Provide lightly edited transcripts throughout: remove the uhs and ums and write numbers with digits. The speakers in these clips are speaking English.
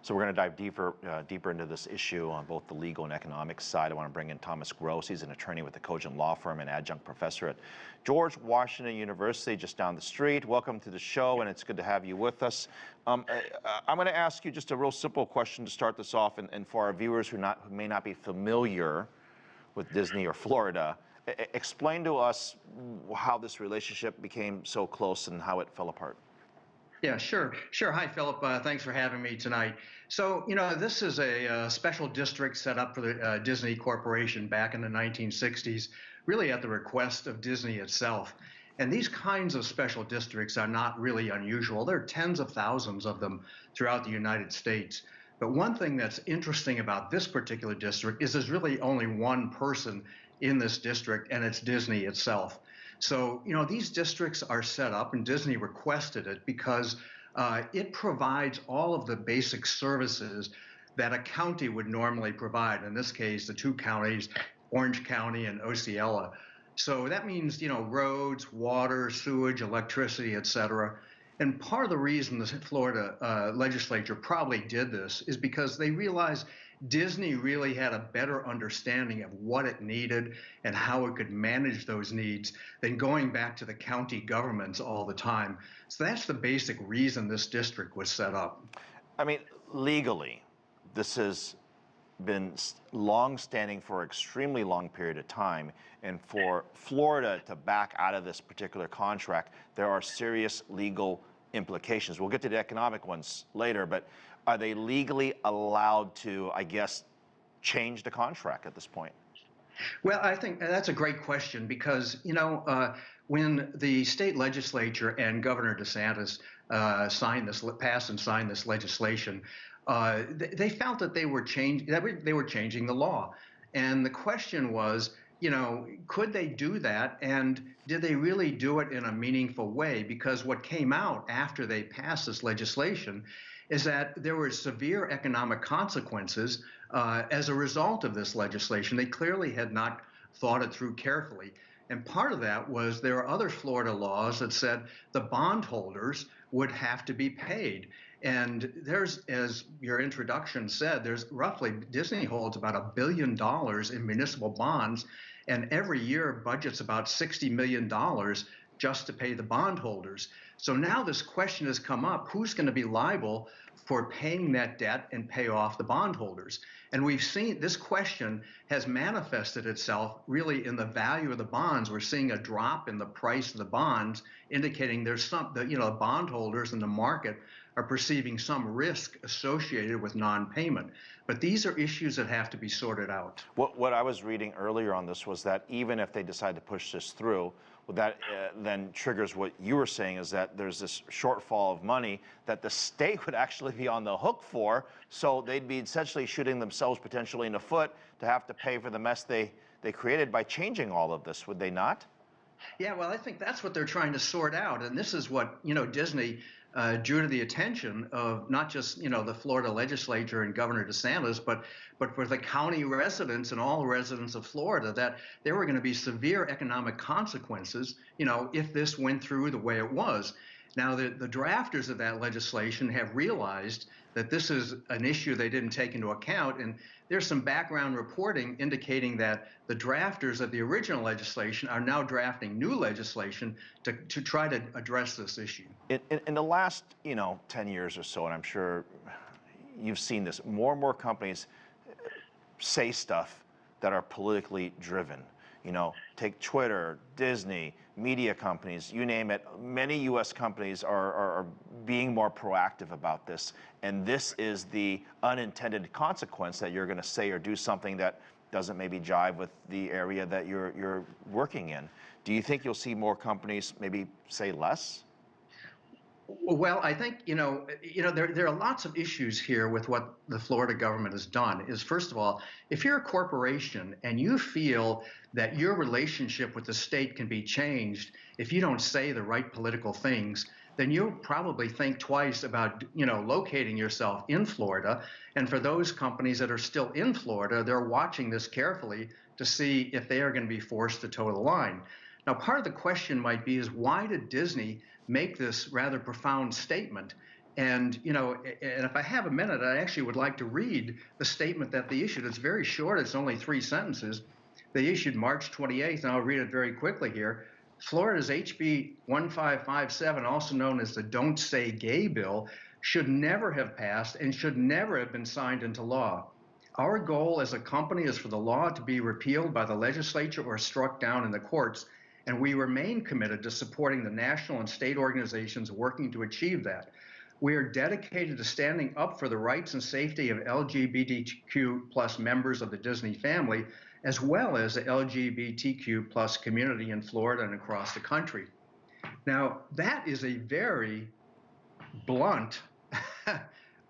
So we're going to dive deeper into this issue on both the legal and economic side. I want to bring in Thomas Gross. He's an attorney with the Cogent Law Firm and adjunct professor at George Washington University, just down the street. Welcome to the show, and it's good to have you with us. I'm going to ask you just a real simple question to start this off, and for our viewers who may not be familiar with Disney or Florida, explain to us how this relationship became so close and how it fell apart. Yeah, sure. Hi, Philip. Thanks for having me tonight. So, this is a special district set up for the Disney Corporation back in the 1960s, really at the request of Disney itself. And these kinds of special districts are not really unusual. There are tens of thousands of them throughout the United States. But one thing that's interesting about this particular district is there's really only one person in this district, and it's Disney itself. So, these districts are set up, and Disney requested it because it provides all of the basic services that a county would normally provide. In this case, the two counties, Orange County and Osceola. So that means, roads, water, sewage, electricity, et cetera. And part of the reason the Florida legislature probably did this is because they realized Disney really had a better understanding of what it needed and how it could manage those needs than going back to the county governments all the time. So that's the basic reason this district was set up. I mean, legally, this has been long-standing for an extremely long period of time, and for Florida to back out of this particular contract, there are serious legal implications. We'll get to the economic ones later, but are they legally allowed to, I guess, change the contract at this point? Well, I think that's a great question because, when the state legislature and Governor DeSantis passed and signed this legislation, they felt that they were changing the law. And the question was, could they do that? And did they really do it in a meaningful way? Because what came out after they passed this legislation is that there were severe economic consequences as a result of this legislation. They clearly had not thought it through carefully. And part of that was there are other Florida laws that said the bondholders would have to be paid. And there's, as your introduction said, there's roughly, Disney holds about $1 billion in municipal bonds, and every year budgets about $60 million just to pay the bondholders. So now this question has come up, who's going to be liable for paying that debt and pay off the bondholders? And we've seen this question has manifested itself really in the value of the bonds. We're seeing a drop in the price of the bonds, indicating there's the bondholders in the market are perceiving some risk associated with non-payment. But these are issues that have to be sorted out. What I was reading earlier on this was that even if they decide to push this through, well, that then triggers what you were saying, is that there's this shortfall of money that the state would actually be on the hook for, so they'd be essentially shooting themselves potentially in the foot to have to pay for the mess they created by changing all of this, would they not? Yeah, well, I think that's what they're trying to sort out, and this is what, Disney drew to the attention of not just, the Florida legislature and Governor DeSantis, but for the county residents and all residents of Florida, that there were going to be severe economic consequences, if this went through the way it was. Now, the drafters of that legislation have realized that this is an issue they didn't take into account, and there's some background reporting indicating that the drafters of the original legislation are now drafting new legislation to try to address this issue. In the last, 10 years or so, and I'm sure you've seen this, more and more companies say stuff that are politically driven. Take Twitter, Disney, media companies, you name it. Many U.S. companies are being more proactive about this, and this is the unintended consequence, that you're going to say or do something that doesn't maybe jive with the area that you're working in. Do you think you'll see more companies maybe say less? Well, I think, there are lots of issues here with what the Florida government has done. Is, first of all, if you're a corporation and you feel that your relationship with the state can be changed if you don't say the right political things, then you'll probably think twice about, locating yourself in Florida. And for those companies that are still in Florida, they're watching this carefully to see if they are going to be forced to toe the line. Now, part of the question might be is, why did Disney make this rather profound statement? And, and if I have a minute, I actually would like to read the statement that they issued. It's very short. It's only 3 sentences. They issued March 28th, and I'll read it very quickly here. Florida's HB 1557, also known as the Don't Say Gay bill, should never have passed and should never have been signed into law. Our goal as a company is for the law to be repealed by the legislature or struck down in the courts, and we remain committed to supporting the national and state organizations working to achieve that. We are dedicated to standing up for the rights and safety of LGBTQ plus members of the Disney family, as well as the LGBTQ plus community in Florida and across the country. Now, that is a very blunt,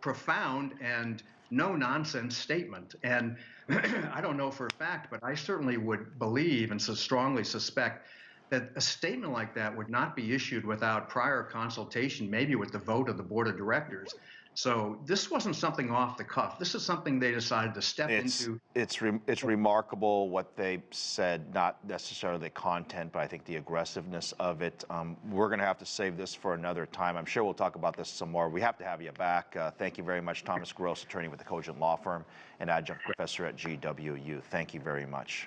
profound, and no nonsense statement. And I don't know for a fact, but I certainly would believe and so strongly suspect that a statement like that would not be issued without prior consultation, maybe with the vote of the board of directors. So this wasn't something off the cuff. This is something they decided to step into. It's remarkable what they said, not necessarily the content, but I think the aggressiveness of it. We're going to have to save this for another time. I'm sure we'll talk about this some more. We have to have you back. Thank you very much, Thomas Gross, attorney with the Cogent Law Firm and adjunct professor at GWU. Thank you very much.